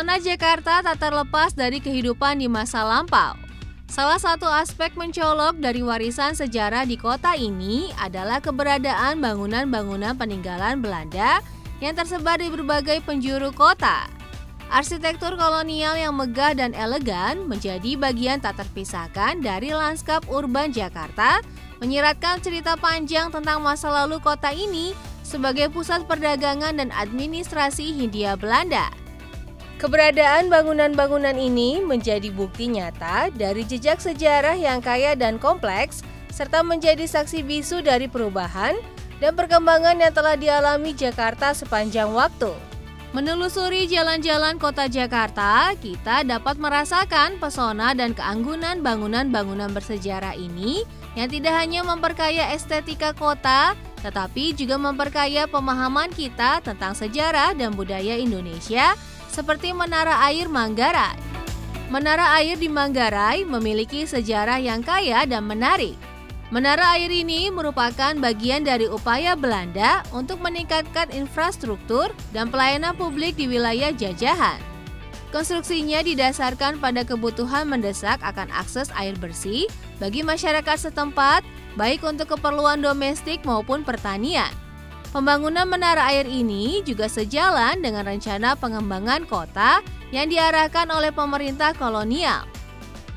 Pesona Jakarta tak terlepas dari kehidupan di masa lampau. Salah satu aspek mencolok dari warisan sejarah di kota ini adalah keberadaan bangunan-bangunan peninggalan Belanda yang tersebar di berbagai penjuru kota. Arsitektur kolonial yang megah dan elegan menjadi bagian tak terpisahkan dari lanskap urban Jakarta, menyiratkan cerita panjang tentang masa lalu kota ini sebagai pusat perdagangan dan administrasi Hindia Belanda. Keberadaan bangunan-bangunan ini menjadi bukti nyata dari jejak sejarah yang kaya dan kompleks, serta menjadi saksi bisu dari perubahan dan perkembangan yang telah dialami Jakarta sepanjang waktu. Menelusuri jalan-jalan kota Jakarta, kita dapat merasakan pesona dan keanggunan bangunan-bangunan bersejarah ini yang tidak hanya memperkaya estetika kota, tetapi juga memperkaya pemahaman kita tentang sejarah dan budaya Indonesia, seperti Menara Air Manggarai. Menara air di Manggarai memiliki sejarah yang kaya dan menarik. Menara air ini merupakan bagian dari upaya Belanda untuk meningkatkan infrastruktur dan pelayanan publik di wilayah jajahan. Konstruksinya didasarkan pada kebutuhan mendesak akan akses air bersih bagi masyarakat setempat, baik untuk keperluan domestik maupun pertanian. Pembangunan menara air ini juga sejalan dengan rencana pengembangan kota yang diarahkan oleh pemerintah kolonial.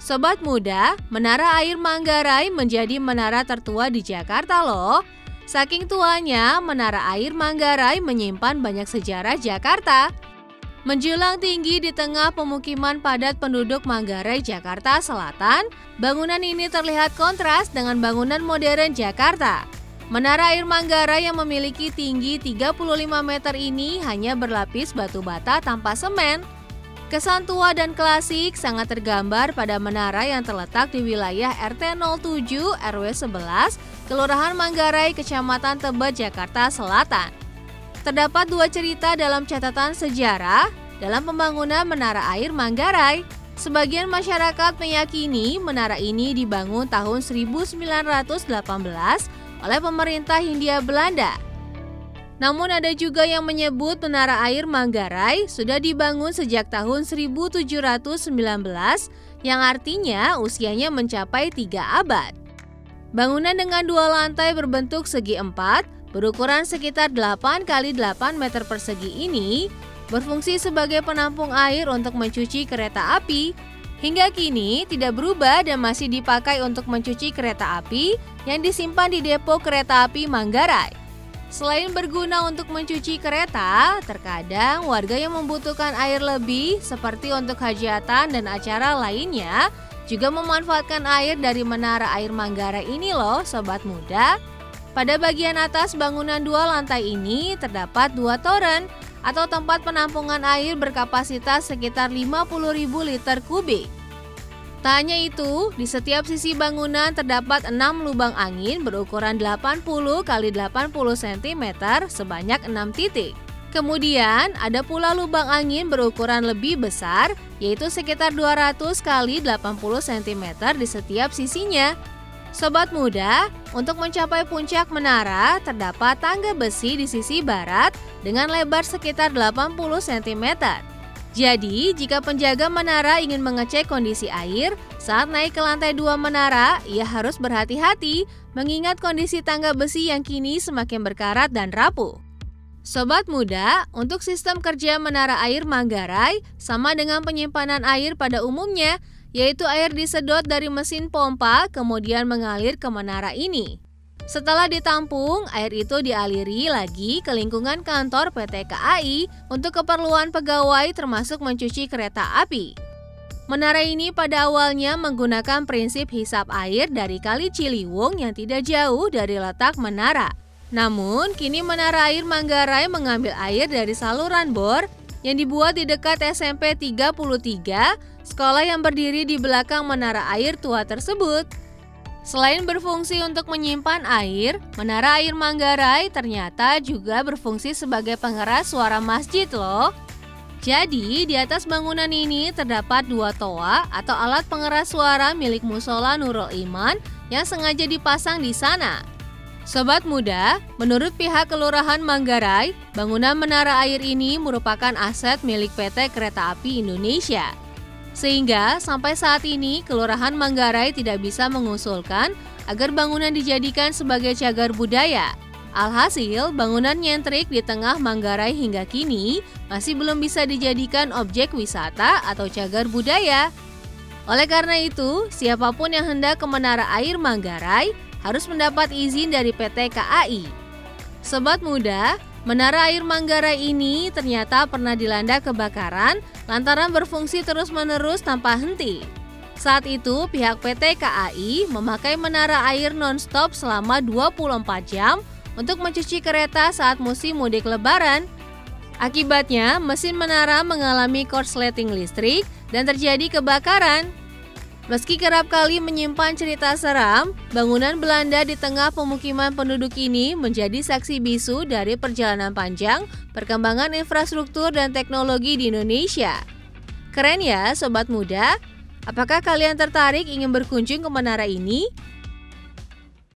Sobat muda, Menara Air Manggarai menjadi menara tertua di Jakarta loh. Saking tuanya, Menara Air Manggarai menyimpan banyak sejarah Jakarta. Menjulang tinggi di tengah pemukiman padat penduduk Manggarai, Jakarta Selatan, bangunan ini terlihat kontras dengan bangunan modern Jakarta. Menara Air Manggarai yang memiliki tinggi 35 meter ini hanya berlapis batu bata tanpa semen. Kesan tua dan klasik sangat tergambar pada menara yang terletak di wilayah RT 07 RW 11, Kelurahan Manggarai, Kecamatan Tebet, Jakarta Selatan. Terdapat dua cerita dalam catatan sejarah dalam pembangunan Menara Air Manggarai. Sebagian masyarakat meyakini menara ini dibangun tahun 1918 oleh pemerintah Hindia Belanda. Namun ada juga yang menyebut Menara Air Manggarai sudah dibangun sejak tahun 1719, yang artinya usianya mencapai 3 abad. Bangunan dengan 2 lantai berbentuk segi 4, berukuran sekitar 8 x 8 meter persegi ini, berfungsi sebagai penampung air untuk mencuci kereta api. Hingga kini tidak berubah dan masih dipakai untuk mencuci kereta api yang disimpan di depo kereta api Manggarai. Selain berguna untuk mencuci kereta, terkadang warga yang membutuhkan air lebih seperti untuk hajatan dan acara lainnya juga memanfaatkan air dari Menara Air Manggarai ini loh sobat muda. Pada bagian atas bangunan 2 lantai ini terdapat 2 toren atau tempat penampungan air berkapasitas sekitar 50.000 liter kubik. Tak hanya itu, di setiap sisi bangunan terdapat 6 lubang angin berukuran 80 x 80 cm sebanyak 6 titik. Kemudian ada pula lubang angin berukuran lebih besar, yaitu sekitar 200 x 80 cm di setiap sisinya. Sobat muda, untuk mencapai puncak menara terdapat tangga besi di sisi barat dengan lebar sekitar 80 cm. Jadi, jika penjaga menara ingin mengecek kondisi air, saat naik ke lantai 2 menara, ia harus berhati-hati mengingat kondisi tangga besi yang kini semakin berkarat dan rapuh. Sobat muda, untuk sistem kerja Menara Air Manggarai sama dengan penyimpanan air pada umumnya, yaitu air disedot dari mesin pompa kemudian mengalir ke menara ini. Setelah ditampung, air itu dialiri lagi ke lingkungan kantor PT KAI untuk keperluan pegawai termasuk mencuci kereta api. Menara ini pada awalnya menggunakan prinsip hisap air dari Kali Ciliwung yang tidak jauh dari letak menara. Namun, kini Menara Air Manggarai mengambil air dari saluran bor yang dibuat di dekat SMP 33, sekolah yang berdiri di belakang menara air tua tersebut. Selain berfungsi untuk menyimpan air, Menara Air Manggarai ternyata juga berfungsi sebagai pengeras suara masjid loh. Jadi, di atas bangunan ini terdapat 2 toa atau alat pengeras suara milik Musola Nurul Iman yang sengaja dipasang di sana. Sobat muda, menurut pihak Kelurahan Manggarai, bangunan menara air ini merupakan aset milik PT Kereta Api Indonesia. Sehingga sampai saat ini Kelurahan Manggarai tidak bisa mengusulkan agar bangunan dijadikan sebagai cagar budaya. Alhasil, bangunan nyentrik di tengah Manggarai hingga kini masih belum bisa dijadikan objek wisata atau cagar budaya. Oleh karena itu, siapapun yang hendak ke Menara Air Manggarai harus mendapat izin dari PT KAI. Sobat muda, Menara Air Manggarai ini ternyata pernah dilanda kebakaran lantaran berfungsi terus-menerus tanpa henti. Saat itu, pihak PT KAI memakai menara air non-stop selama 24 jam untuk mencuci kereta saat musim mudik lebaran. Akibatnya, mesin menara mengalami korsleting listrik dan terjadi kebakaran. Meski kerap kali menyimpan cerita seram, bangunan Belanda di tengah pemukiman penduduk ini menjadi saksi bisu dari perjalanan panjang perkembangan infrastruktur dan teknologi di Indonesia. Keren ya, sobat muda? Apakah kalian tertarik ingin berkunjung ke menara ini?